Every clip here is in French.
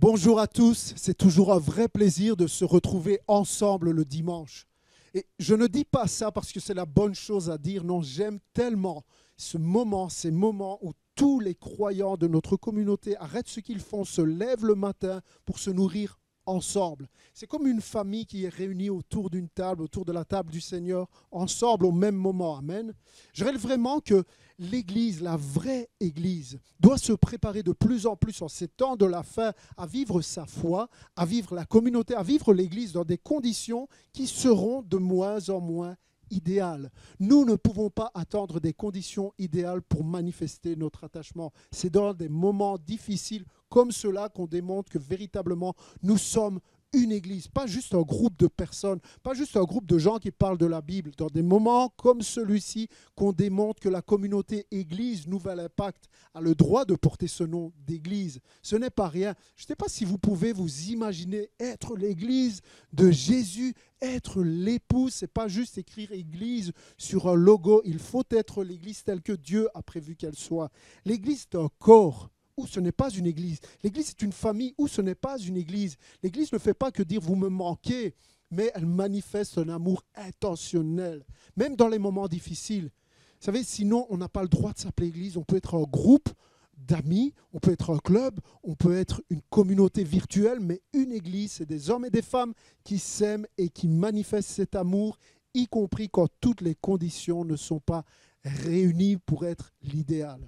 Bonjour à tous, c'est toujours un vrai plaisir de se retrouver ensemble le dimanche. Et je ne dis pas ça parce que c'est la bonne chose à dire, non, j'aime tellement ces moments où tous les croyants de notre communauté arrêtent ce qu'ils font, se lèvent le matin pour se nourrir ensemble. C'est comme une famille qui est réunie autour d'une table, autour de la table du Seigneur, ensemble au même moment. Amen. Je rêve vraiment que l'Église, la vraie Église, doit se préparer de plus en plus en ces temps de la fin à vivre sa foi, à vivre la communauté, à vivre l'Église dans des conditions qui seront de moins en moins idéales. Nous ne pouvons pas attendre des conditions idéales pour manifester notre attachement. C'est dans des moments difficiles comme cela qu'on démontre que véritablement nous sommes une église, pas juste un groupe de personnes, pas juste un groupe de gens qui parlent de la Bible. Dans des moments comme celui-ci, qu'on démontre que la communauté Église Nouvel Impact a le droit de porter ce nom d'église. Ce n'est pas rien. Je ne sais pas si vous pouvez vous imaginer être l'église de Jésus, être l'épouse. Ce n'est pas juste écrire église sur un logo. Il faut être l'église telle que Dieu a prévu qu'elle soit. L'église est un corps où ce n'est pas une église. L'église est une famille où ce n'est pas une église. L'église ne fait pas que dire « vous me manquez », mais elle manifeste un amour intentionnel, même dans les moments difficiles. Vous savez, sinon, on n'a pas le droit de s'appeler église. On peut être un groupe d'amis, on peut être un club, on peut être une communauté virtuelle, mais une église, c'est des hommes et des femmes qui s'aiment et qui manifestent cet amour, y compris quand toutes les conditions ne sont pas réunies pour être l'idéal.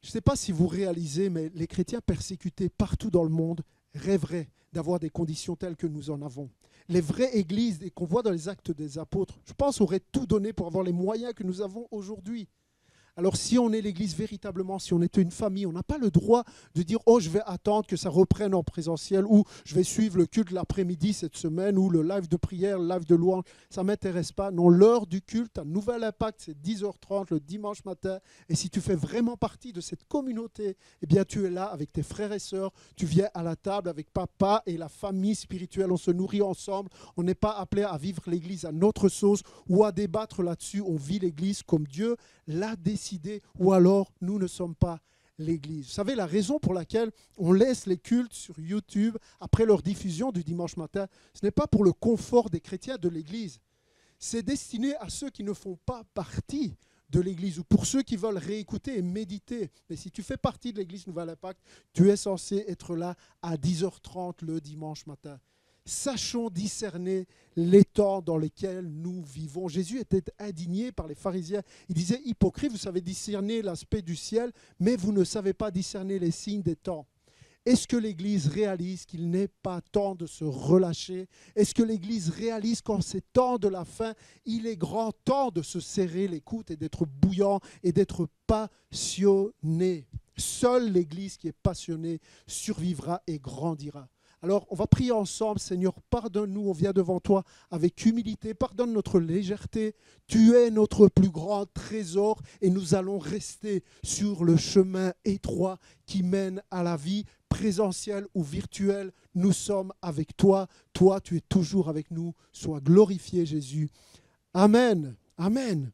Je ne sais pas si vous réalisez, mais les chrétiens persécutés partout dans le monde rêveraient d'avoir des conditions telles que nous en avons. Les vraies églises qu'on voit dans les actes des apôtres, je pense, auraient tout donné pour avoir les moyens que nous avons aujourd'hui. Alors si on est l'église véritablement, si on est une famille, on n'a pas le droit de dire « Oh, je vais attendre que ça reprenne en présentiel » ou « Je vais suivre le culte l'après-midi cette semaine » ou le live de prière, le live de louange. Ça ne m'intéresse pas. Non, l'heure du culte, un nouvel impact, c'est 10h30 le dimanche matin. Et si tu fais vraiment partie de cette communauté, eh bien tu es là avec tes frères et sœurs. Tu viens à la table avec papa et la famille spirituelle. On se nourrit ensemble. On n'est pas appelé à vivre l'église à notre sauce ou à débattre là-dessus. On vit l'église comme Dieu l'a décidé, ou alors nous ne sommes pas l'Église. Vous savez, la raison pour laquelle on laisse les cultes sur YouTube après leur diffusion du dimanche matin, ce n'est pas pour le confort des chrétiens de l'Église. C'est destiné à ceux qui ne font pas partie de l'Église ou pour ceux qui veulent réécouter et méditer. Mais si tu fais partie de l'Église Nouvel Impact, tu es censé être là à 10h30 le dimanche matin. Sachons discerner les temps dans lesquels nous vivons. Jésus était indigné par les pharisiens. Il disait « Hypocrite, vous savez discerner l'aspect du ciel, mais vous ne savez pas discerner les signes des temps. » Est-ce que l'Église réalise qu'il n'est pas temps de se relâcher? Est-ce que l'Église réalise qu'en ces temps de la fin, il est grand temps de se serrer les coudes et d'être bouillant et d'être passionné? Seule l'Église qui est passionnée survivra et grandira. Alors, on va prier ensemble. Seigneur, pardonne-nous, on vient devant toi avec humilité, pardonne notre légèreté. Tu es notre plus grand trésor et nous allons rester sur le chemin étroit qui mène à la vie présentielle ou virtuelle. Nous sommes avec toi. Toi, tu es toujours avec nous. Sois glorifié, Jésus. Amen. Amen.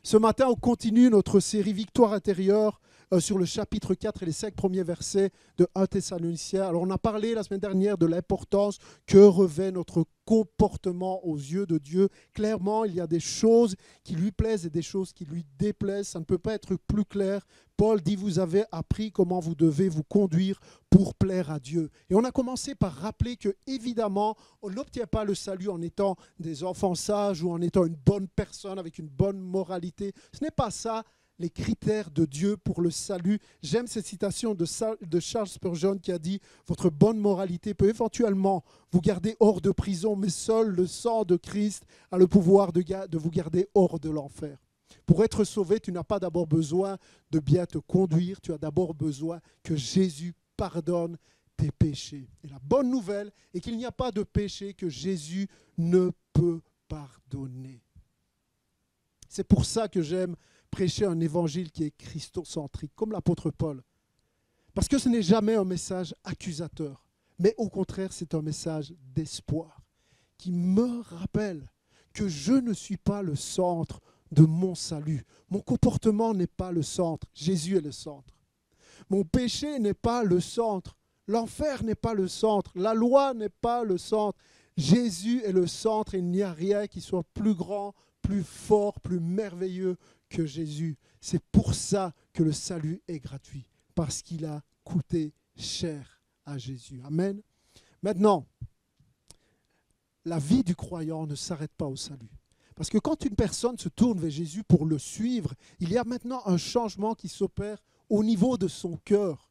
Ce matin, on continue notre série Victoire intérieure sur le chapitre 4 et les 5 premiers versets de 1 Thessaloniciens. Alors on a parlé la semaine dernière de l'importance que revêt notre comportement aux yeux de Dieu. Clairement, il y a des choses qui lui plaisent et des choses qui lui déplaisent. Ça ne peut pas être plus clair. Paul dit, vous avez appris comment vous devez vous conduire pour plaire à Dieu. Et on a commencé par rappeler que, évidemment, on n'obtient pas le salut en étant des enfants sages ou en étant une bonne personne avec une bonne moralité. Ce n'est pas ça les critères de Dieu pour le salut. J'aime cette citation de Charles Spurgeon qui a dit « Votre bonne moralité peut éventuellement vous garder hors de prison, mais seul le sang de Christ a le pouvoir de vous garder hors de l'enfer. » Pour être sauvé, tu n'as pas d'abord besoin de bien te conduire, tu as d'abord besoin que Jésus pardonne tes péchés. Et la bonne nouvelle est qu'il n'y a pas de péché que Jésus ne peut pardonner. C'est pour ça que j'aime prêcher un évangile qui est christocentrique, comme l'apôtre Paul. Parce que ce n'est jamais un message accusateur, mais au contraire, c'est un message d'espoir qui me rappelle que je ne suis pas le centre de mon salut. Mon comportement n'est pas le centre, Jésus est le centre. Mon péché n'est pas le centre, L'enfer n'est pas le centre. La loi n'est pas le centre. Jésus est le centre et il n'y a rien qui soit plus grand, plus fort, plus merveilleux que Jésus. C'est pour ça que le salut est gratuit, parce qu'il a coûté cher à Jésus. Amen. Maintenant, la vie du croyant ne s'arrête pas au salut. Parce que quand une personne se tourne vers Jésus pour le suivre, il y a maintenant un changement qui s'opère au niveau de son cœur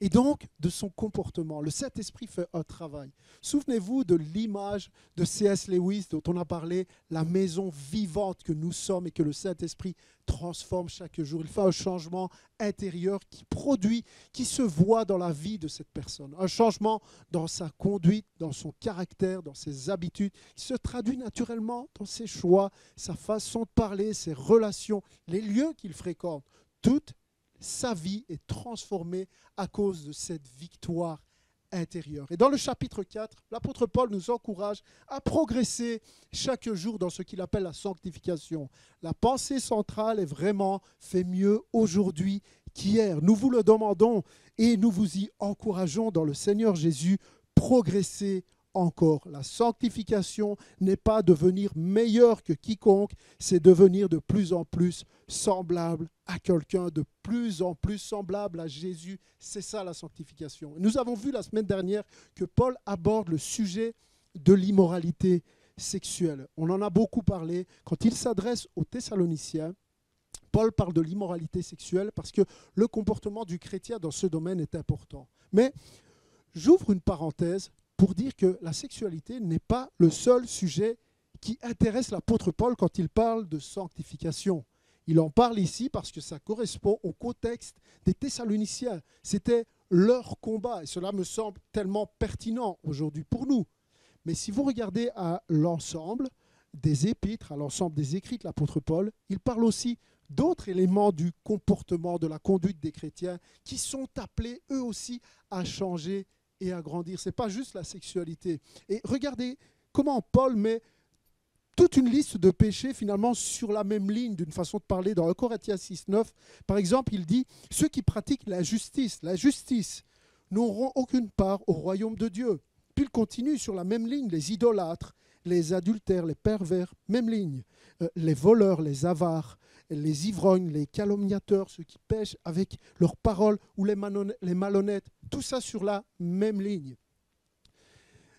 et donc de son comportement. Le Saint-Esprit fait un travail. Souvenez-vous de l'image de C.S. Lewis dont on a parlé, la maison vivante que nous sommes et que le Saint-Esprit transforme chaque jour. Il fait un changement intérieur qui produit, qui se voit dans la vie de cette personne. Un changement dans sa conduite, dans son caractère, dans ses habitudes, qui se traduit naturellement dans ses choix, sa façon de parler, ses relations, les lieux qu'il fréquente. Toute sa vie est transformée à cause de cette victoire intérieure. Et dans le chapitre 4, l'apôtre Paul nous encourage à progresser chaque jour dans ce qu'il appelle la sanctification. La pensée centrale est vraiment « fait mieux aujourd'hui qu'hier ». Nous vous le demandons et nous vous y encourageons dans le Seigneur Jésus, progressez encore. La sanctification n'est pas devenir meilleur que quiconque, c'est devenir de plus en plus semblable à quelqu'un, de plus en plus semblable à Jésus. C'est ça la sanctification. Nous avons vu la semaine dernière que Paul aborde le sujet de l'immoralité sexuelle. On en a beaucoup parlé. Quand il s'adresse aux Thessaloniciens, Paul parle de l'immoralité sexuelle parce que le comportement du chrétien dans ce domaine est important. Mais j'ouvre une parenthèse pour dire que la sexualité n'est pas le seul sujet qui intéresse l'apôtre Paul quand il parle de sanctification. Il en parle ici parce que ça correspond au contexte des Thessaloniciens. C'était leur combat et cela me semble tellement pertinent aujourd'hui pour nous. Mais si vous regardez à l'ensemble des épîtres, à l'ensemble des écrits de l'apôtre Paul, il parle aussi d'autres éléments du comportement, de la conduite des chrétiens qui sont appelés eux aussi à changer et à grandir. Ce n'est pas juste la sexualité. Et regardez comment Paul met toute une liste de péchés finalement sur la même ligne d'une façon de parler. Dans 1 Corinthiens 6, 9, par exemple, il dit « Ceux qui pratiquent la justice n'auront aucune part au royaume de Dieu. » Puis il continue sur la même ligne, les idolâtres, les adultères, les pervers, même ligne, les voleurs, les avares, les ivrognes, les calomniateurs, ceux qui pêchent avec leurs paroles ou les malhonnêtes, tout ça sur la même ligne.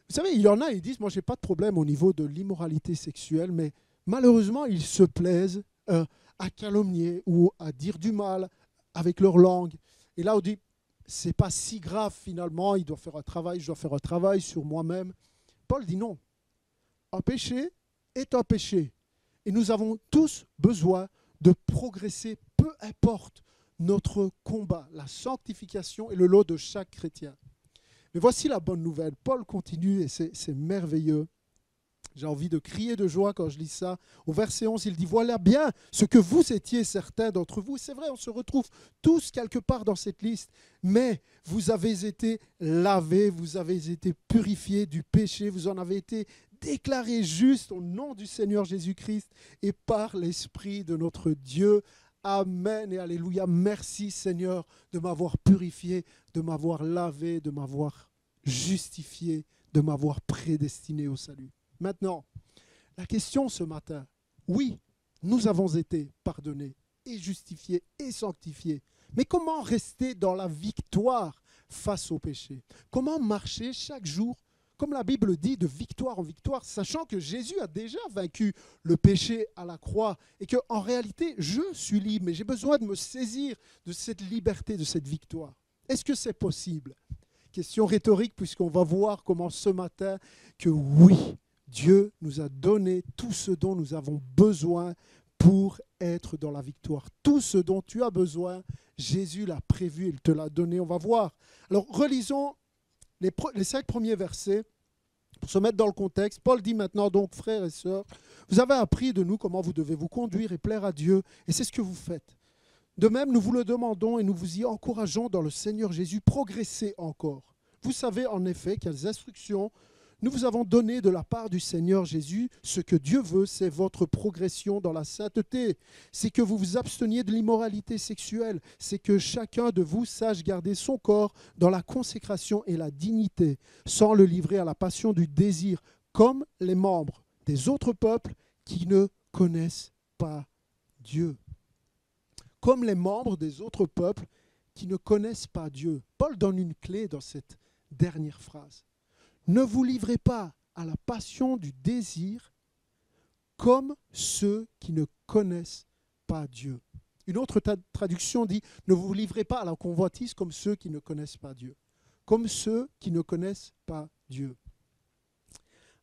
Vous savez, il y en a, ils disent, moi, je n'ai pas de problème au niveau de l'immoralité sexuelle, mais malheureusement, ils se plaisent à calomnier ou à dire du mal avec leur langue. Et là, on dit, ce n'est pas si grave finalement, il doit faire un travail, je dois faire un travail sur moi-même. Paul dit non. Un péché est un péché. Et nous avons tous besoin de progresser, peu importe notre combat. La sanctification est le lot de chaque chrétien. Mais voici la bonne nouvelle. Paul continue et c'est merveilleux. J'ai envie de crier de joie quand je lis ça. Au verset 11, il dit « Voilà bien ce que vous étiez certains d'entre vous. » C'est vrai, on se retrouve tous quelque part dans cette liste. Mais vous avez été lavés, vous avez été purifiés du péché, vous en avez été déclarés justes au nom du Seigneur Jésus-Christ et par l'Esprit de notre Dieu. Amen et alléluia. Merci Seigneur de m'avoir purifié, de m'avoir lavé, de m'avoir justifié, de m'avoir prédestiné au salut. Maintenant, la question ce matin, oui, nous avons été pardonnés et justifiés et sanctifiés. Mais comment rester dans la victoire face au péché? Comment marcher chaque jour, comme la Bible dit, de victoire en victoire, sachant que Jésus a déjà vaincu le péché à la croix et qu'en réalité, je suis libre, mais j'ai besoin de me saisir de cette liberté, de cette victoire. Est-ce que c'est possible? Question rhétorique, puisqu'on va voir comment ce matin que oui, Dieu nous a donné tout ce dont nous avons besoin pour être dans la victoire. Tout ce dont tu as besoin, Jésus l'a prévu, il te l'a donné. On va voir. Alors, relisons les 5 premiers versets pour se mettre dans le contexte. Paul dit maintenant donc, frères et sœurs, vous avez appris de nous comment vous devez vous conduire et plaire à Dieu, et c'est ce que vous faites. De même, nous vous le demandons et nous vous y encourageons dans le Seigneur Jésus, progressez encore. Vous savez en effet quelles instructions Nous vous avons donné de la part du Seigneur Jésus ce que Dieu veut, c'est votre progression dans la sainteté. C'est que vous vous absteniez de l'immoralité sexuelle. C'est que chacun de vous sache garder son corps dans la consécration et la dignité, sans le livrer à la passion du désir, comme les membres des autres peuples qui ne connaissent pas Dieu. Comme les membres des autres peuples qui ne connaissent pas Dieu. Paul donne une clé dans cette dernière phrase. Ne vous livrez pas à la passion du désir comme ceux qui ne connaissent pas Dieu. Une autre traduction dit « Ne vous livrez pas à la convoitise comme ceux qui ne connaissent pas Dieu. » Comme ceux qui ne connaissent pas Dieu.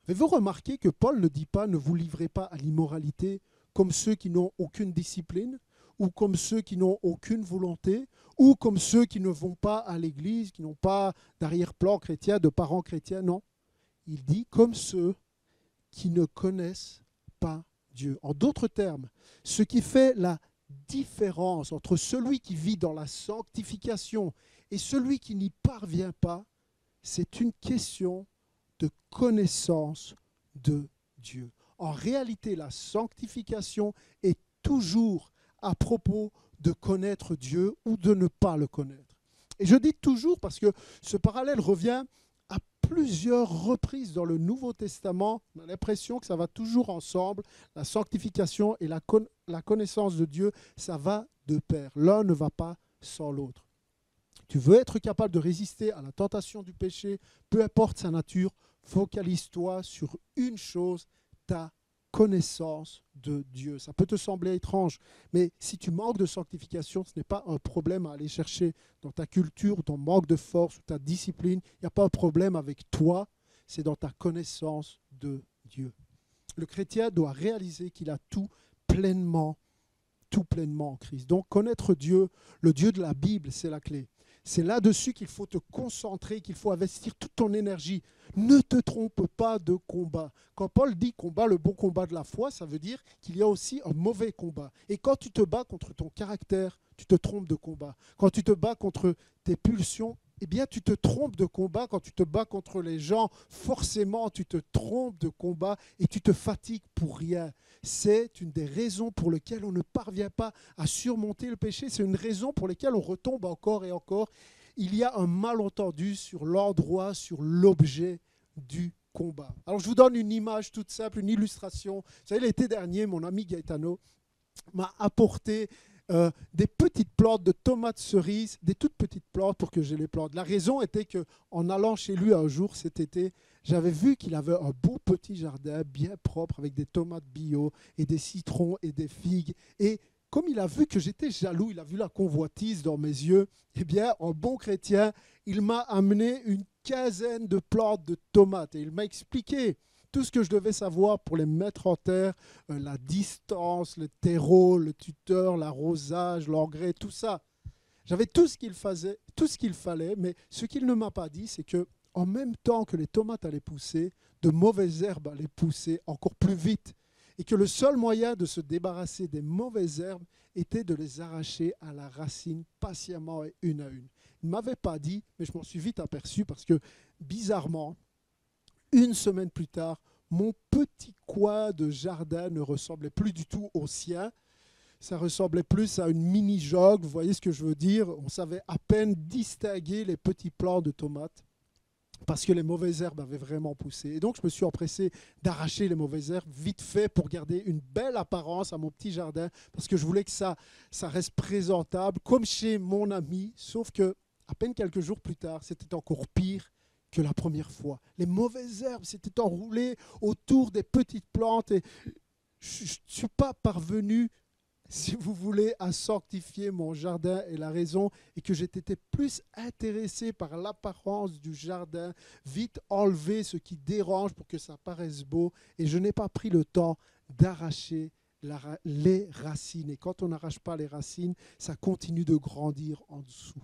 Avez-vous remarqué que Paul ne dit pas « Ne vous livrez pas à l'immoralité comme ceux qui n'ont aucune discipline » ou comme ceux qui n'ont aucune volonté, ou comme ceux qui ne vont pas à l'église, qui n'ont pas d'arrière-plan chrétien, de parents chrétiens, non. Il dit comme ceux qui ne connaissent pas Dieu. En d'autres termes, ce qui fait la différence entre celui qui vit dans la sanctification et celui qui n'y parvient pas, c'est une question de connaissance de Dieu. En réalité, la sanctification est toujours à propos de connaître Dieu ou de ne pas le connaître. Et je dis toujours parce que ce parallèle revient à plusieurs reprises dans le Nouveau Testament. On a l'impression que ça va toujours ensemble. La sanctification et la connaissance de Dieu, ça va de pair. L'un ne va pas sans l'autre. Tu veux être capable de résister à la tentation du péché, peu importe sa nature, focalise-toi sur une chose, ta connaissance de Dieu. Ça peut te sembler étrange, mais si tu manques de sanctification, ce n'est pas un problème à aller chercher dans ta culture, ton manque de force ou ta discipline. Il n'y a pas un problème avec toi, c'est dans ta connaissance de Dieu. Le chrétien doit réaliser qu'il a tout pleinement en Christ. Donc connaître Dieu, le Dieu de la Bible, c'est la clé. C'est là-dessus qu'il faut te concentrer, qu'il faut investir toute ton énergie. Ne te trompe pas de combat. Quand Paul dit combat, le bon combat de la foi, ça veut dire qu'il y a aussi un mauvais combat. Et quand tu te bats contre ton caractère, tu te trompes de combat. Quand tu te bats contre tes pulsions, eh bien tu te trompes de combat. Quand tu te bats contre les gens, forcément tu te trompes de combat et tu te fatigues pour rien. C'est une des raisons pour lesquelles on ne parvient pas à surmonter le péché. C'est une raison pour laquelle on retombe encore et encore. Il y a un malentendu sur l'endroit, sur l'objet du combat. Alors je vous donne une image toute simple, une illustration. Vous savez, l'été dernier, mon ami Gaetano m'a apporté des petites plantes de tomates cerises, des toutes petites plantes pour que je les plante. La raison était qu'en allant chez lui un jour cet été, j'avais vu qu'il avait un beau petit jardin bien propre avec des tomates bio et des citrons et des figues. Et comme il a vu que j'étais jaloux, il a vu la convoitise dans mes yeux, eh bien, en bon chrétien, il m'a amené une quinzaine de plantes de tomates et il m'a expliqué tout ce que je devais savoir pour les mettre en terre, la distance, le terreau, le tuteur, l'arrosage, l'engrais, tout ça. J'avais tout ce qu'il fallait, mais ce qu'il ne m'a pas dit, c'est que en même temps que les tomates allaient pousser, de mauvaises herbes allaient pousser encore plus vite. Et que le seul moyen de se débarrasser des mauvaises herbes était de les arracher à la racine patiemment et une à une. Il ne m'avait pas dit, mais je m'en suis vite aperçu parce que bizarrement, une semaine plus tard, mon petit coin de jardin ne ressemblait plus du tout au sien. Ça ressemblait plus à une mini-jogue, vous voyez ce que je veux dire? On savait à peine distinguer les petits plants de tomates parce que les mauvaises herbes avaient vraiment poussé. Et donc, je me suis empressé d'arracher les mauvaises herbes vite fait pour garder une belle apparence à mon petit jardin parce que je voulais que ça reste présentable, comme chez mon ami, sauf que à peine quelques jours plus tard, c'était encore pire que la première fois. Les mauvaises herbes s'étaient enroulées autour des petites plantes et je ne suis pas parvenu, si vous voulez, à sanctifier mon jardin. Et la raison est que j'étais plus intéressé par l'apparence du jardin, vite enlever ce qui dérange pour que ça paraisse beau. Et je n'ai pas pris le temps d'arracher les racines. Et quand on n'arrache pas les racines, ça continue de grandir en dessous.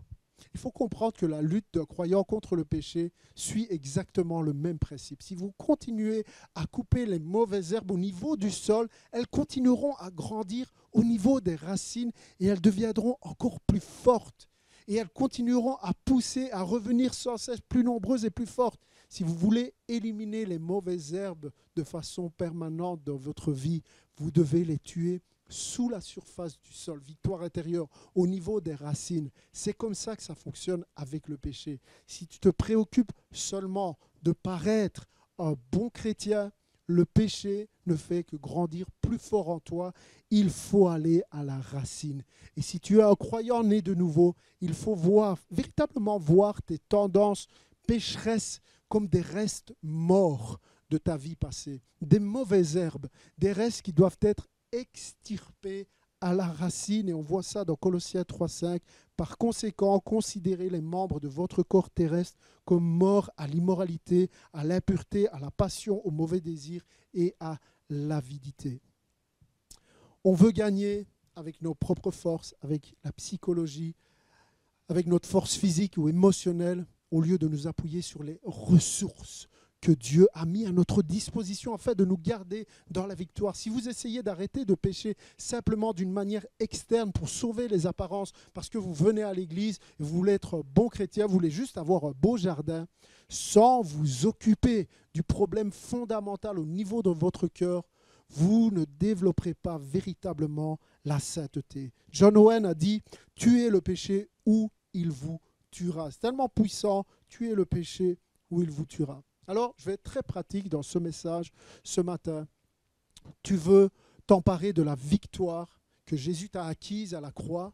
Il faut comprendre que la lutte d'un croyant contre le péché suit exactement le même principe. Si vous continuez à couper les mauvaises herbes au niveau du sol, elles continueront à grandir au niveau des racines et elles deviendront encore plus fortes. Et elles continueront à pousser, à revenir sans cesse plus nombreuses et plus fortes. Si vous voulez éliminer les mauvaises herbes de façon permanente dans votre vie, vous devez les tuer sous la surface du sol, victoire intérieure, au niveau des racines. C'est comme ça que ça fonctionne avec le péché. Si tu te préoccupes seulement de paraître un bon chrétien, le péché ne fait que grandir plus fort en toi. Il faut aller à la racine. Et si tu es un croyant né de nouveau, il faut véritablement voir tes tendances pécheresses comme des restes morts de ta vie passée, des mauvaises herbes, des restes qui doivent être extirpés à la racine. Et on voit ça dans Colossiens 3,5. Par conséquent, considérez les membres de votre corps terrestre comme morts à l'immoralité, à l'impureté, à la passion, au mauvais désir et à l'avidité. On veut gagner avec nos propres forces, avec la psychologie, avec notre force physique ou émotionnelle, au lieu de nous appuyer sur les ressources que Dieu a mis à notre disposition afin de nous garder dans la victoire. Si vous essayez d'arrêter de pécher simplement d'une manière externe pour sauver les apparences, parce que vous venez à l'église, et vous voulez être bon chrétien, vous voulez juste avoir un beau jardin, sans vous occuper du problème fondamental au niveau de votre cœur, vous ne développerez pas véritablement la sainteté. John Owen a dit « Tuez le péché ou il vous tuera ». C'est tellement puissant, tuez le péché ou il vous tuera. Alors, je vais être très pratique dans ce message ce matin. Tu veux t'emparer de la victoire que Jésus t'a acquise à la croix.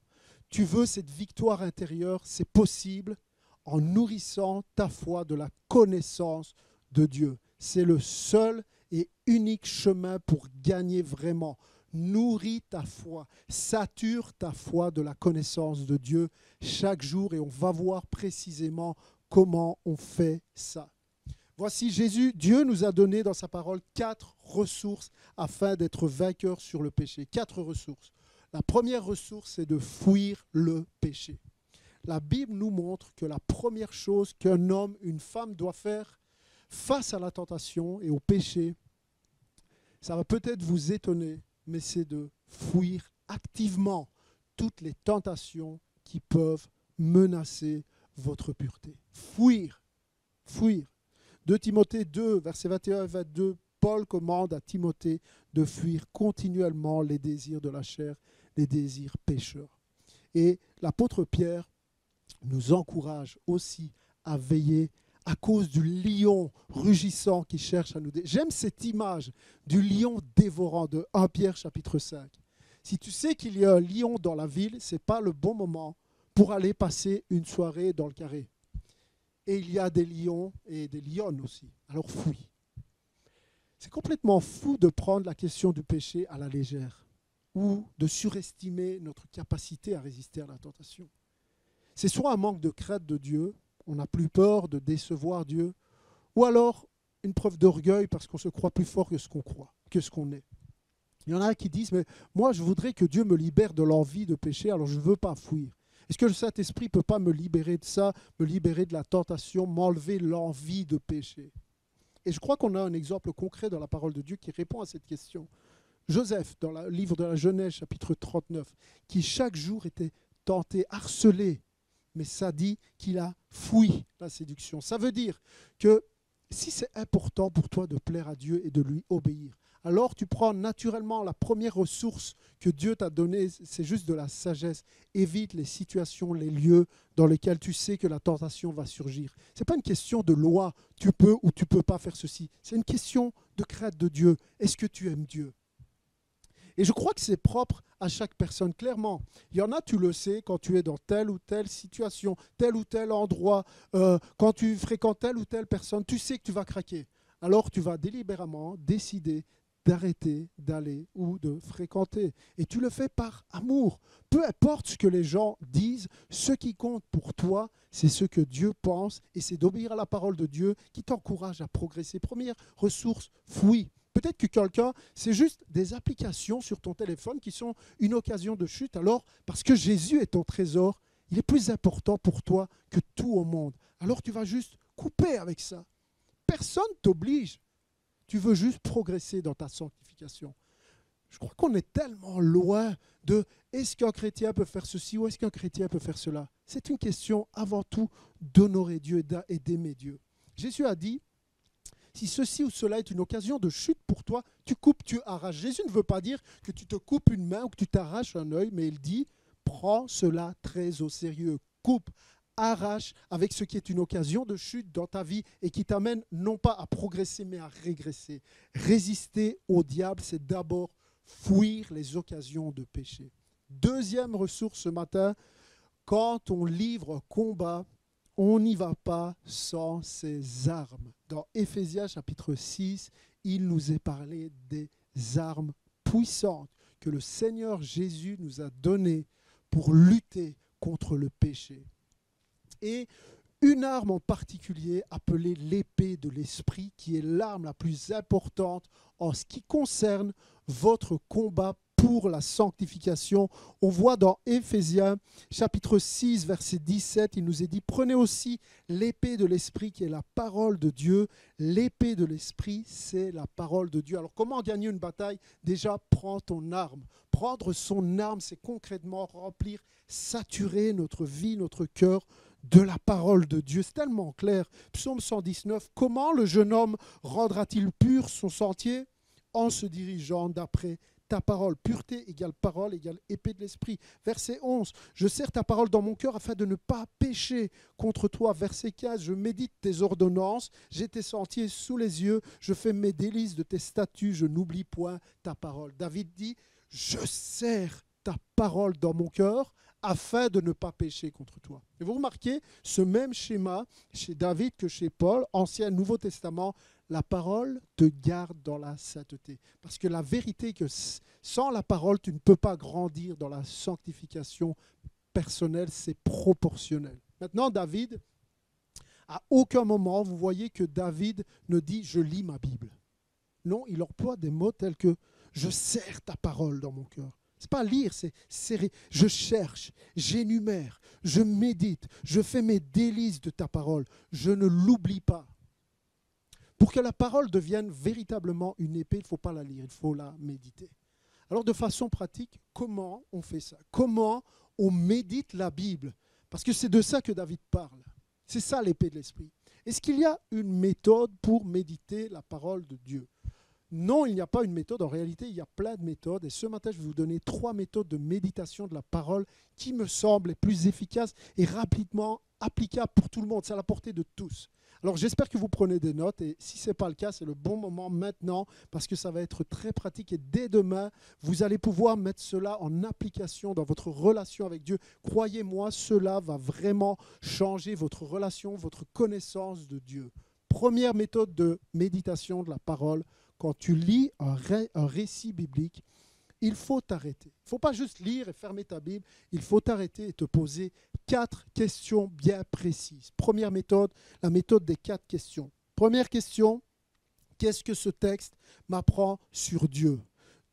Tu veux cette victoire intérieure, c'est possible en nourrissant ta foi de la connaissance de Dieu. C'est le seul et unique chemin pour gagner vraiment. Nourris ta foi, sature ta foi de la connaissance de Dieu chaque jour et on va voir précisément comment on fait ça. Voici Dieu nous a donné dans sa parole 4 ressources afin d'être vainqueurs sur le péché. 4 ressources. La première ressource, c'est de fuir le péché. La Bible nous montre que la première chose qu'un homme, une femme doit faire face à la tentation et au péché, ça va peut-être vous étonner, mais c'est de fuir activement toutes les tentations qui peuvent menacer votre pureté. Fuir. 2 Timothée 2, versets 21 et 22, Paul commande à Timothée de fuir continuellement les désirs de la chair, les désirs pécheurs. Et l'apôtre Pierre nous encourage aussi à veiller à cause du lion rugissant qui cherche à nous dévorer. J'aime cette image du lion dévorant de 1 Pierre chapitre 5. Si tu sais qu'il y a un lion dans la ville, ce n'est pas le bon moment pour aller passer une soirée dans le carré. Et il y a des lions et des lionnes aussi. Alors fuis. C'est complètement fou de prendre la question du péché à la légère ou de surestimer notre capacité à résister à la tentation. C'est soit un manque de crainte de Dieu, on n'a plus peur de décevoir Dieu, ou alors une preuve d'orgueil parce qu'on se croit plus fort que ce qu'on croit, que ce qu'on est. Il y en a qui disent, mais moi je voudrais que Dieu me libère de l'envie de pécher, alors je ne veux pas fuir. Est-ce que le Saint-Esprit ne peut pas me libérer de ça, me libérer de la tentation, m'enlever l'envie de pécher? Et je crois qu'on a un exemple concret dans la parole de Dieu qui répond à cette question. Joseph, dans le livre de la Genèse, chapitre 39, qui chaque jour était tenté, harcelé, mais ça dit qu'il a fui la séduction. Ça veut dire que si c'est important pour toi de plaire à Dieu et de lui obéir, alors tu prends naturellement la première ressource que Dieu t'a donnée, c'est juste de la sagesse. Évite les situations, les lieux dans lesquels tu sais que la tentation va surgir. Ce n'est pas une question de loi, tu peux ou tu ne peux pas faire ceci. C'est une question de crainte de Dieu. Est-ce que tu aimes Dieu? Et je crois que c'est propre à chaque personne, clairement. Il y en a, tu le sais, quand tu es dans telle ou telle situation, tel ou tel endroit, quand tu fréquentes telle ou telle personne, tu sais que tu vas craquer. Alors tu vas délibérément décider d'arrêter d'aller ou de fréquenter. Et tu le fais par amour. Peu importe ce que les gens disent, ce qui compte pour toi, c'est ce que Dieu pense et c'est d'obéir à la parole de Dieu qui t'encourage à progresser. Première ressource, fuis. Peut-être que quelqu'un, c'est juste des applications sur ton téléphone qui sont une occasion de chute. Alors, parce que Jésus est ton trésor, il est plus important pour toi que tout au monde. Alors tu vas juste couper avec ça. Personne ne t'oblige. Tu veux juste progresser dans ta sanctification. Je crois qu'on est tellement loin de est-ce qu'un chrétien peut faire ceci ou est-ce qu'un chrétien peut faire cela. C'est une question avant tout d'honorer Dieu et d'aimer Dieu. Jésus a dit, si ceci ou cela est une occasion de chute pour toi, tu coupes, tu arraches. Jésus ne veut pas dire que tu te coupes une main ou que tu t'arraches un œil, mais il dit, prends cela très au sérieux. Coupe, arrache avec ce qui est une occasion de chute dans ta vie et qui t'amène non pas à progresser, mais à régresser. Résister au diable, c'est d'abord fuir les occasions de péché. Deuxième ressource ce matin, quand on livre un combat, on n'y va pas sans ses armes. Dans Éphésiens chapitre 6, il nous est parlé des armes puissantes que le Seigneur Jésus nous a données pour lutter contre le péché. Et une arme en particulier appelée l'épée de l'esprit, qui est l'arme la plus importante en ce qui concerne votre combat pour la sanctification. On voit dans Éphésiens chapitre 6, verset 17, il nous est dit « Prenez aussi l'épée de l'esprit qui est la parole de Dieu. » L'épée de l'esprit, c'est la parole de Dieu. Alors comment gagner une bataille? Déjà, prends ton arme. Prendre son arme, c'est concrètement remplir, saturer notre vie, notre cœur de la parole de Dieu. C'est tellement clair. Psaume 119, comment le jeune homme rendra-t-il pur son sentier? En se dirigeant d'après ta parole. Pureté égale parole égale épée de l'esprit. Verset 11, je serre ta parole dans mon cœur afin de ne pas pécher contre toi. Verset 15, je médite tes ordonnances, j'ai tes sentiers sous les yeux, je fais mes délices de tes statuts, je n'oublie point ta parole. David dit, je serre ta parole dans mon cœur afin de ne pas pécher contre toi. Et vous remarquez ce même schéma chez David que chez Paul, Ancien et Nouveau Testament, la parole te garde dans la sainteté. Parce que la vérité est que sans la parole, tu ne peux pas grandir dans la sanctification personnelle, c'est proportionnel. Maintenant, David, à aucun moment, vous voyez que David ne dit « je lis ma Bible ». Non, il emploie des mots tels que « je serre ta parole dans mon cœur ». Ce n'est pas lire, c'est serrer. Je cherche, j'énumère, je médite, je fais mes délices de ta parole. Je ne l'oublie pas. Pour que la parole devienne véritablement une épée, il ne faut pas la lire, il faut la méditer. Alors de façon pratique, comment on fait ça? Comment on médite la Bible? Parce que c'est de ça que David parle. C'est ça l'épée de l'esprit. Est-ce qu'il y a une méthode pour méditer la parole de Dieu? Non, il n'y a pas une méthode. En réalité, il y a plein de méthodes. Et ce matin, je vais vous donner 3 méthodes de méditation de la parole qui me semblent les plus efficaces et rapidement applicables pour tout le monde. C'est à la portée de tous. Alors, j'espère que vous prenez des notes. Et si ce n'est pas le cas, c'est le bon moment maintenant parce que ça va être très pratique. Et dès demain, vous allez pouvoir mettre cela en application dans votre relation avec Dieu. Croyez-moi, cela va vraiment changer votre relation, votre connaissance de Dieu. Première méthode de méditation de la parole. Quand tu lis un récit biblique, il faut t'arrêter. Il ne faut pas juste lire et fermer ta Bible, il faut t'arrêter et te poser 4 questions bien précises. Première méthode, la méthode des 4 questions. Première question, qu'est-ce que ce texte m'apprend sur Dieu?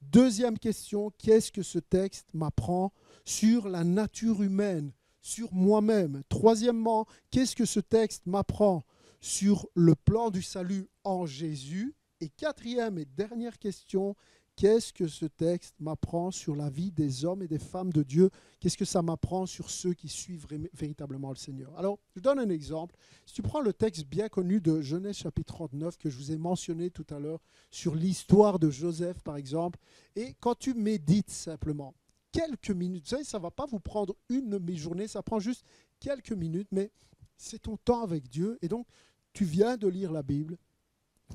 Deuxième question, qu'est-ce que ce texte m'apprend sur la nature humaine, sur moi-même? Troisièmement, qu'est-ce que ce texte m'apprend sur le plan du salut en Jésus? Et quatrième et dernière question, qu'est-ce que ce texte m'apprend sur la vie des hommes et des femmes de Dieu? Qu'est-ce que ça m'apprend sur ceux qui suivent véritablement le Seigneur? Alors, je donne un exemple. Si tu prends le texte bien connu de Genèse chapitre 39 que je vous ai mentionné tout à l'heure, sur l'histoire de Joseph par exemple, et quand tu médites simplement, quelques minutes, vous savez, ça ne va pas vous prendre une demi-journée, ça prend juste quelques minutes, mais c'est ton temps avec Dieu. Et donc, tu viens de lire la Bible,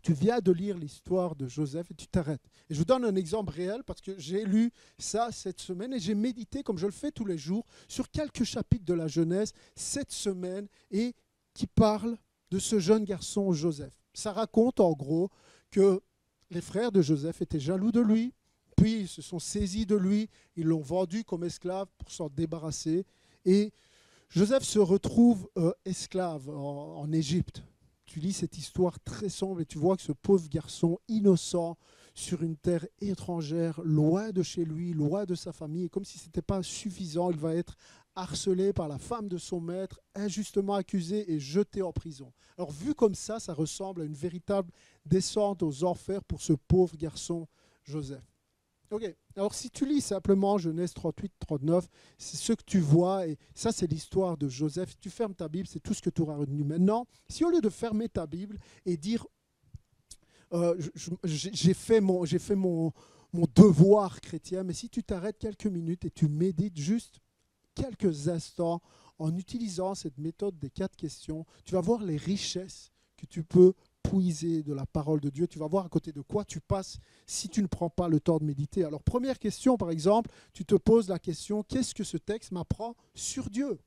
tu viens de lire l'histoire de Joseph et tu t'arrêtes. Et je vous donne un exemple réel parce que j'ai lu ça cette semaine et j'ai médité, comme je le fais tous les jours, sur quelques chapitres de la Genèse cette semaine et qui parlent de ce jeune garçon Joseph. Ça raconte en gros que les frères de Joseph étaient jaloux de lui, puis ils se sont saisis de lui, ils l'ont vendu comme esclave pour s'en débarrasser. Et Joseph se retrouve esclave en Égypte. Tu lis cette histoire très sombre et tu vois que ce pauvre garçon innocent sur une terre étrangère, loin de chez lui, loin de sa famille, et comme si ce n'était pas suffisant, il va être harcelé par la femme de son maître, injustement accusé et jeté en prison. Alors vu comme ça ressemble à une véritable descente aux enfers pour ce pauvre garçon Joseph. Ok. Alors si tu lis simplement Genèse 38, 39, c'est ce que tu vois, et ça c'est l'histoire de Joseph. Si tu fermes ta Bible, c'est tout ce que tu auras retenu. Maintenant, si au lieu de fermer ta Bible et dire j'ai fait mon devoir chrétien, mais si tu t'arrêtes quelques minutes et tu médites juste quelques instants en utilisant cette méthode des 4 questions, tu vas voir les richesses que tu peux puiser de la parole de Dieu. Tu vas voir à côté de quoi tu passes si tu ne prends pas le temps de méditer. Alors, première question, par exemple, tu te poses la question, qu'est-ce que ce texte m'apprend sur Dieu?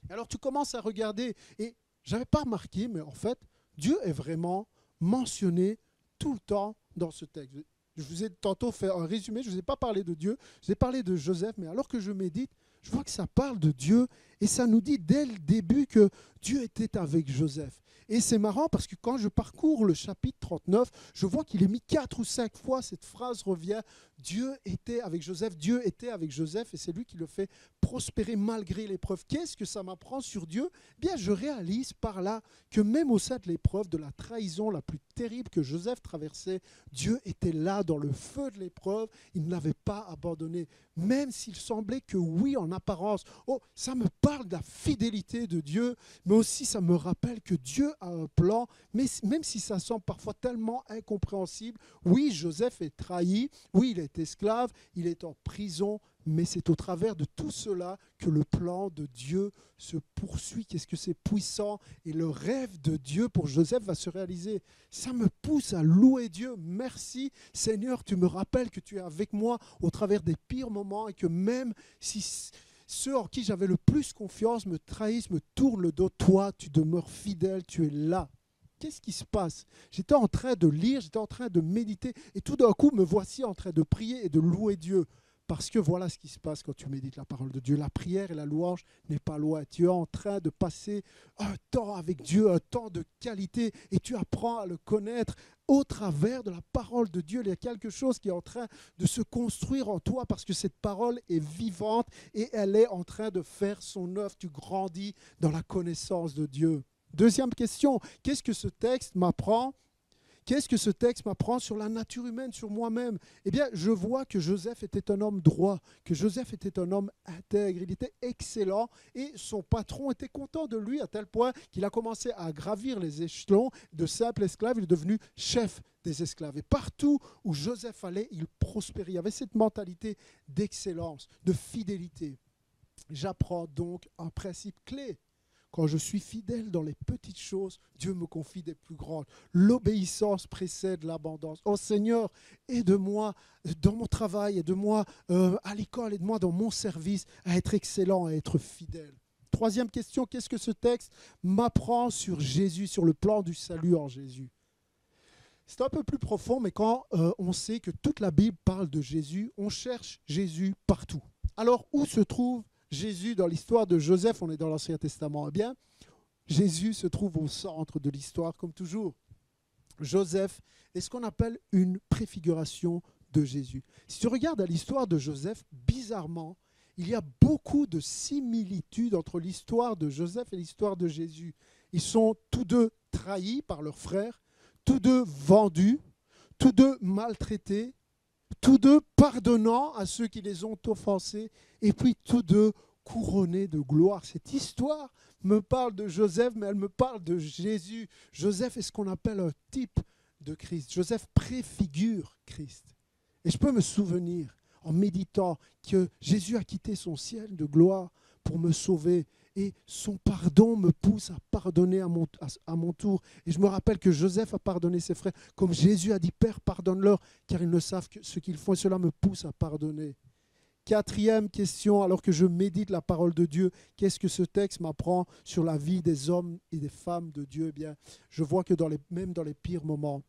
Alors, tu commences à regarder, et je n'avais pas remarqué, mais en fait, Dieu est vraiment mentionné tout le temps dans ce texte. Je vous ai tantôt fait un résumé, je ne vous ai pas parlé de Dieu, je vous ai parlé de Joseph, mais alors que je médite, je vois que ça parle de Dieu et ça nous dit dès le début que Dieu était avec Joseph. Et c'est marrant parce que quand je parcours le chapitre 39, je vois qu'il est mis 4 ou 5 fois, cette phrase revient, Dieu était avec Joseph, Dieu était avec Joseph, et c'est lui qui le fait prospérer malgré l'épreuve. Qu'est-ce que ça m'apprend sur Dieu? Bien, je réalise par là que même au sein de l'épreuve, de la trahison la plus terrible que Joseph traversait, Dieu était là dans le feu de l'épreuve, il ne l'avait pas abandonné. Même s'il semblait que oui, en apparence, oh, ça me parle de la fidélité de Dieu, mais aussi ça me rappelle que Dieu a un plan, mais même si ça semble parfois tellement incompréhensible, oui, Joseph est trahi, oui, il est esclave, il est en prison, mais c'est au travers de tout cela que le plan de Dieu se poursuit. Qu'est-ce que c'est puissant! Et le rêve de Dieu pour Joseph va se réaliser. Ça me pousse à louer Dieu. Merci Seigneur, tu me rappelles que tu es avec moi au travers des pires moments et que même si ceux en qui j'avais le plus confiance me trahissent, me tournent le dos, toi, tu demeures fidèle, tu es là. Qu'est-ce qui se passe? J'étais en train de lire, j'étais en train de méditer, et tout d'un coup, me voici en train de prier et de louer Dieu. Parce que voilà ce qui se passe quand tu médites la parole de Dieu. La prière et la louange n'est pas loin. Tu es en train de passer un temps avec Dieu, un temps de qualité, et tu apprends à le connaître au travers de la parole de Dieu. Il y a quelque chose qui est en train de se construire en toi parce que cette parole est vivante et elle est en train de faire son œuvre. Tu grandis dans la connaissance de Dieu. Deuxième question, qu'est-ce que ce texte m'apprend? Qu'est-ce que ce texte m'apprend sur la nature humaine, sur moi-même? Eh bien, je vois que Joseph était un homme droit, que Joseph était un homme intègre, il était excellent et son patron était content de lui à tel point qu'il a commencé à gravir les échelons de simple esclave, il est devenu chef des esclaves. Et partout où Joseph allait, il prospérait. Il y avait cette mentalité d'excellence, de fidélité. J'apprends donc un principe clé. Quand je suis fidèle dans les petites choses, Dieu me confie des plus grandes. L'obéissance précède l'abondance. Oh Seigneur, aide-moi dans mon travail, aide-moi à l'école, aide-moi dans mon service à être excellent, à être fidèle. Troisième question, qu'est-ce que ce texte m'apprend sur Jésus, sur le plan du salut en Jésus? C'est un peu plus profond, mais quand on sait que toute la Bible parle de Jésus, on cherche Jésus partout. Alors, où se trouve Jésus dans l'histoire de Joseph? On est dans l'Ancien Testament. Eh bien, Jésus se trouve au centre de l'histoire, comme toujours. Joseph est ce qu'on appelle une préfiguration de Jésus. Si tu regardes à l'histoire de Joseph, bizarrement, il y a beaucoup de similitudes entre l'histoire de Joseph et l'histoire de Jésus. Ils sont tous deux trahis par leurs frères, tous deux vendus, tous deux maltraités, tous deux pardonnant à ceux qui les ont offensés, et puis tous deux couronnés de gloire. Cette histoire me parle de Joseph, mais elle me parle de Jésus. Joseph est ce qu'on appelle un type de Christ. Joseph préfigure Christ. Et je peux me souvenir, en méditant, que Jésus a quitté son ciel de gloire pour me sauver. Et son pardon me pousse à pardonner à mon tour. Et je me rappelle que Joseph a pardonné ses frères, comme Jésus a dit, Père, pardonne-leur, car ils ne savent que ce qu'ils font. Et cela me pousse à pardonner. Quatrième question, alors que je médite la parole de Dieu, qu'est-ce que ce texte m'apprend sur la vie des hommes et des femmes de Dieu? Eh bien, je vois que même dans les pires moments,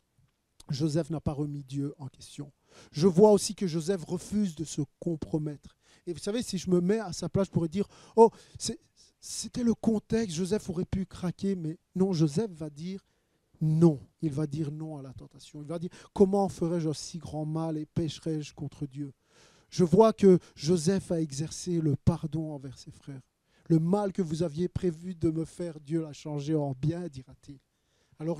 Joseph n'a pas remis Dieu en question. Je vois aussi que Joseph refuse de se compromettre. Et vous savez, si je me mets à sa place, je pourrais dire, oh, c'était le contexte, Joseph aurait pu craquer, mais non, Joseph va dire non. Il va dire non à la tentation. Il va dire, comment ferais-je un si grand mal et pécherais-je contre Dieu? Je vois que Joseph a exercé le pardon envers ses frères. Le mal que vous aviez prévu de me faire, Dieu l'a changé en bien, dira-t-il. Alors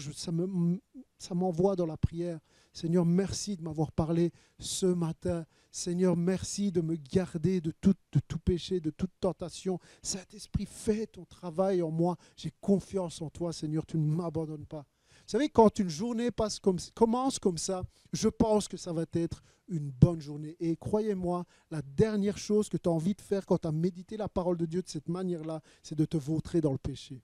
ça m'envoie dans la prière. Seigneur, merci de m'avoir parlé ce matin. Seigneur, merci de me garder de tout péché, de toute tentation. Saint-Esprit, fais ton travail en moi. J'ai confiance en toi, Seigneur, tu ne m'abandonnes pas. Vous savez, quand une journée commence comme ça, je pense que ça va être une bonne journée. Et croyez-moi, la dernière chose que tu as envie de faire quand tu as médité la parole de Dieu de cette manière-là, c'est de te vautrer dans le péché.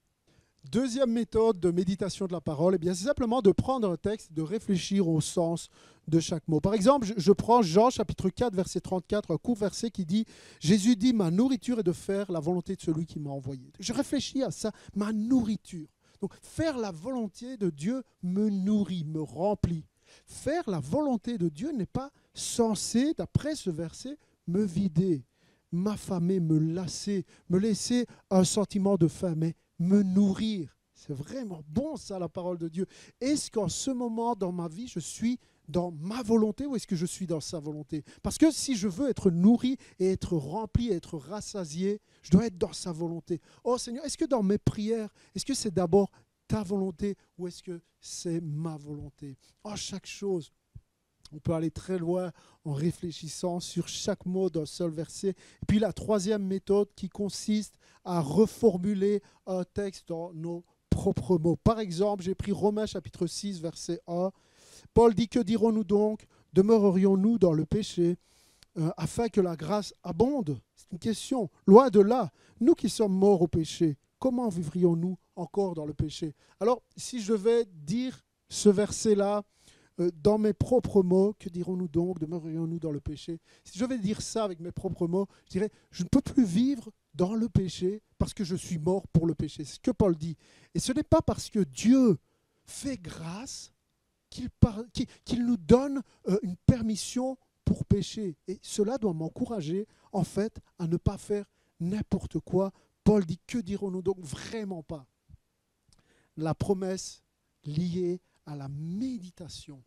Deuxième méthode de méditation de la parole, eh bien, c'est simplement de prendre un texte, de réfléchir au sens de chaque mot. Par exemple, je prends Jean chapitre 4, verset 34, un court verset qui dit « Jésus dit, ma nourriture est de faire la volonté de celui qui m'a envoyé. » Je réfléchis à ça, ma nourriture. Donc, faire la volonté de Dieu me nourrit, me remplit. Faire la volonté de Dieu n'est pas censé, d'après ce verset, me vider, m'affamer, me lasser, me laisser un sentiment de faim, mais me nourrir. C'est vraiment bon ça, la parole de Dieu. Est-ce qu'en ce moment dans ma vie, je suis dans ma volonté ou est-ce que je suis dans sa volonté? Parce que si je veux être nourri et être rempli, être rassasié, je dois être dans sa volonté. Oh Seigneur, est-ce que dans mes prières, est-ce que c'est d'abord ta volonté ou est-ce que c'est ma volonté? Oh, chaque chose. On peut aller très loin en réfléchissant sur chaque mot d'un seul verset. Et puis la troisième méthode qui consiste à reformuler un texte dans nos propres mots. Par exemple, j'ai pris Romains chapitre 6, verset 1. Paul dit, que dirons-nous donc? Demeurerions-nous dans le péché afin que la grâce abonde? C'est une question. Loin de là, nous qui sommes morts au péché, comment vivrions-nous encore dans le péché? Alors, si je vais dire ce verset-là, dans mes propres mots, que dirons-nous donc? Demeurerions-nous dans le péché? Si je vais dire ça avec mes propres mots, je dirais, je ne peux plus vivre dans le péché parce que je suis mort pour le péché. C'est ce que Paul dit. Et ce n'est pas parce que Dieu fait grâce qu'il nous donne une permission pour pécher. Et cela doit m'encourager, en fait, à ne pas faire n'importe quoi. Paul dit, que dirons-nous donc? Vraiment pas. La promesse liée à la méditation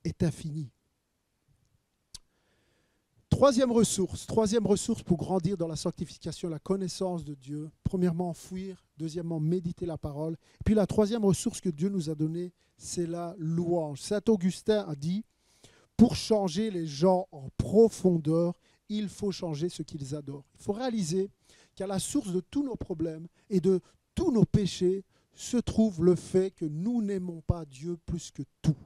est infinie. Troisième ressource pour grandir dans la sanctification, la connaissance de Dieu. Premièrement, fuir. Deuxièmement, méditer la parole. Et puis la troisième ressource que Dieu nous a donnée, c'est la louange. Saint Augustin a dit, pour changer les gens en profondeur, il faut changer ce qu'ils adorent. Il faut réaliser qu'à la source de tous nos problèmes et de tous nos péchés se trouve le fait que nous n'aimons pas Dieu plus que tout.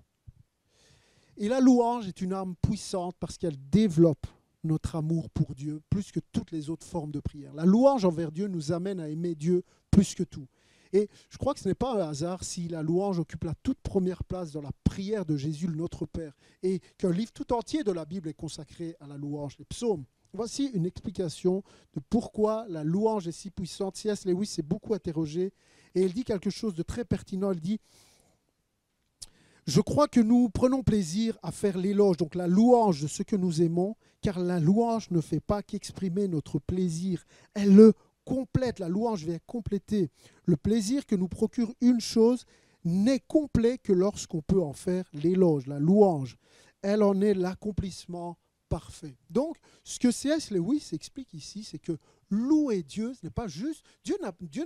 Et la louange est une arme puissante parce qu'elle développe notre amour pour Dieu plus que toutes les autres formes de prière. La louange envers Dieu nous amène à aimer Dieu plus que tout. Et je crois que ce n'est pas un hasard si la louange occupe la toute première place dans la prière de Jésus, le Notre Père, et qu'un livre tout entier de la Bible est consacré à la louange, les psaumes. Voici une explication de pourquoi la louange est si puissante. C.S. Lewis s'est beaucoup interrogé et il dit quelque chose de très pertinent. Il dit « Je crois que nous prenons plaisir à faire l'éloge, donc la louange de ce que nous aimons, car la louange ne fait pas qu'exprimer notre plaisir, elle le complète. La louange vient compléter. Le plaisir que nous procure une chose n'est complet que lorsqu'on peut en faire l'éloge, la louange. Elle en est l'accomplissement parfait. » Donc, ce que C.S. Lewis explique ici, c'est que louer Dieu, ce n'est pas juste, Dieu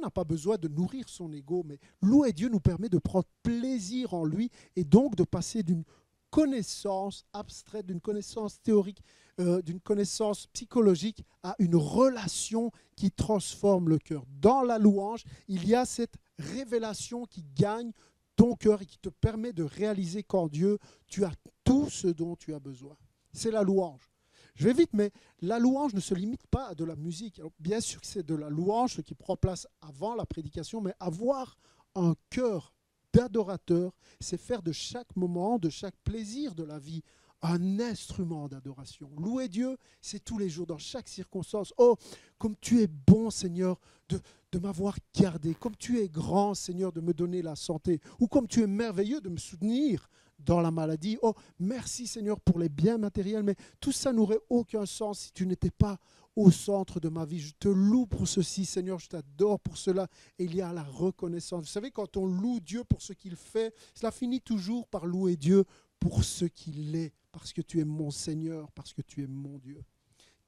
n'a pas besoin de nourrir son ego, mais louer Dieu nous permet de prendre plaisir en lui et donc de passer d'une connaissance abstraite, d'une connaissance théorique, d'une connaissance psychologique à une relation qui transforme le cœur. Dans la louange, il y a cette révélation qui gagne ton cœur et qui te permet de réaliser qu'en Dieu, tu as tout ce dont tu as besoin. C'est la louange. Je vais vite, mais la louange ne se limite pas à de la musique. Alors, bien sûr que c'est de la louange, ce qui prend place avant la prédication, mais avoir un cœur d'adorateur, c'est faire de chaque moment, de chaque plaisir de la vie, un instrument d'adoration. Louer Dieu, c'est tous les jours, dans chaque circonstance. Oh, comme tu es bon, Seigneur, de m'avoir gardé. Comme tu es grand, Seigneur, de me donner la santé. Ou comme tu es merveilleux de me soutenir dans la maladie. Oh, merci, Seigneur, pour les biens matériels. Mais tout ça n'aurait aucun sens si tu n'étais pas au centre de ma vie. Je te loue pour ceci, Seigneur, je t'adore pour cela. Et il y a la reconnaissance. Vous savez, quand on loue Dieu pour ce qu'il fait, cela finit toujours par louer Dieu pour ce qu'il est, parce que tu es mon Seigneur, parce que tu es mon Dieu.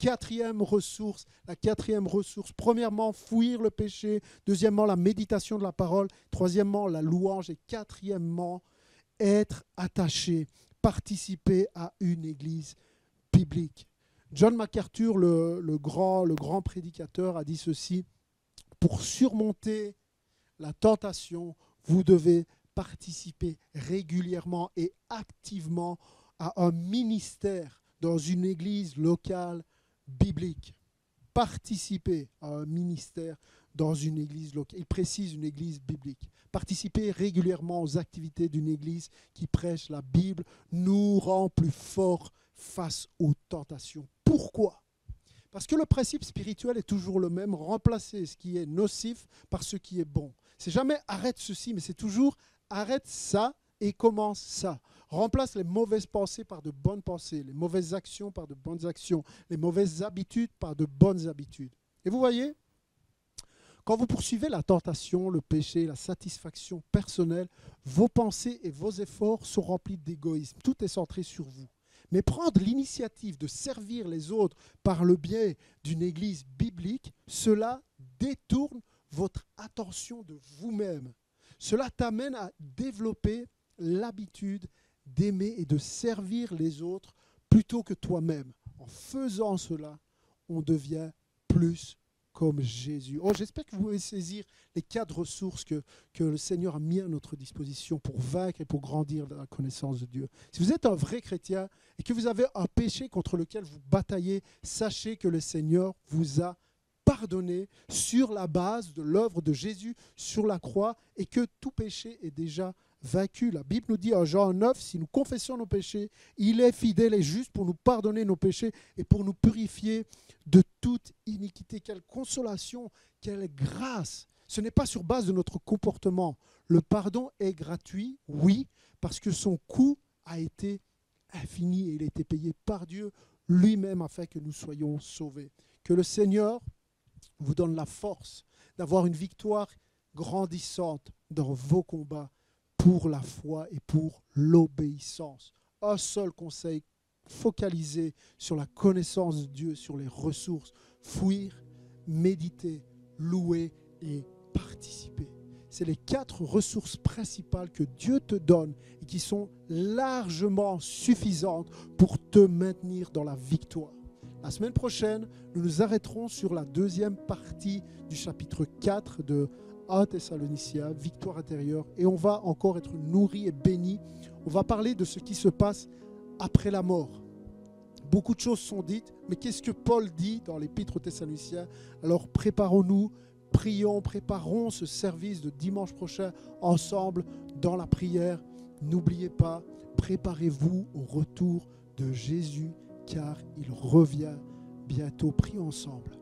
quatrième ressource, premièrement, fuir le péché. Deuxièmement, la méditation de la parole. Troisièmement, la louange. Et quatrièmement, être attaché, participer à une église biblique. John MacArthur, le grand prédicateur, a dit ceci: pour surmonter la tentation, vous devez participer régulièrement et activement à un ministère dans une église locale biblique. Participer à un ministère dans une église locale. Il précise une église biblique. Participer régulièrement aux activités d'une église qui prêche la Bible nous rend plus forts face aux tentations. Pourquoi ? Parce que le principe spirituel est toujours le même, remplacer ce qui est nocif par ce qui est bon. C'est jamais arrête ceci, mais c'est toujours arrête ça et commence ça. Remplace les mauvaises pensées par de bonnes pensées, les mauvaises actions par de bonnes actions, les mauvaises habitudes par de bonnes habitudes. Et vous voyez, quand vous poursuivez la tentation, le péché, la satisfaction personnelle, vos pensées et vos efforts sont remplis d'égoïsme. Tout est centré sur vous. Mais prendre l'initiative de servir les autres par le biais d'une église biblique, cela détourne votre attention de vous-même. Cela t'amène à développer l'habitude d'aimer et de servir les autres plutôt que toi-même. En faisant cela, on devient plus comme Jésus. Oh, j'espère que vous pouvez saisir les 4 ressources que le Seigneur a mis à notre disposition pour vaincre et pour grandir dans la connaissance de Dieu. Si vous êtes un vrai chrétien et que vous avez un péché contre lequel vous bataillez, sachez que le Seigneur vous a pardonné sur la base de l'œuvre de Jésus sur la croix et que tout péché est déjà vaincu. La Bible nous dit en Jean 9, si nous confessons nos péchés, il est fidèle et juste pour nous pardonner nos péchés et pour nous purifier de toute iniquité. Quelle consolation, quelle grâce. Ce n'est pas sur base de notre comportement. Le pardon est gratuit, oui, parce que son coût a été infini et il a été payé par Dieu lui-même afin que nous soyons sauvés. Que le Seigneur vous donne la force d'avoir une victoire grandissante dans vos combats pour la foi et pour l'obéissance. Un seul conseil, focaliser sur la connaissance de Dieu, sur les ressources, fuir, méditer, louer et participer. C'est les 4 ressources principales que Dieu te donne et qui sont largement suffisantes pour te maintenir dans la victoire. La semaine prochaine, nous nous arrêterons sur la deuxième partie du chapitre 4 de 1 Thessaloniciens, victoire intérieure, et on va encore être nourris et bénis. On va parler de ce qui se passe après la mort. Beaucoup de choses sont dites, mais qu'est-ce que Paul dit dans l'épître aux Thessaloniciens? Alors préparons-nous, prions, préparons ce service de dimanche prochain ensemble dans la prière. N'oubliez pas, préparez-vous au retour de Jésus, car il revient bientôt. Prions ensemble.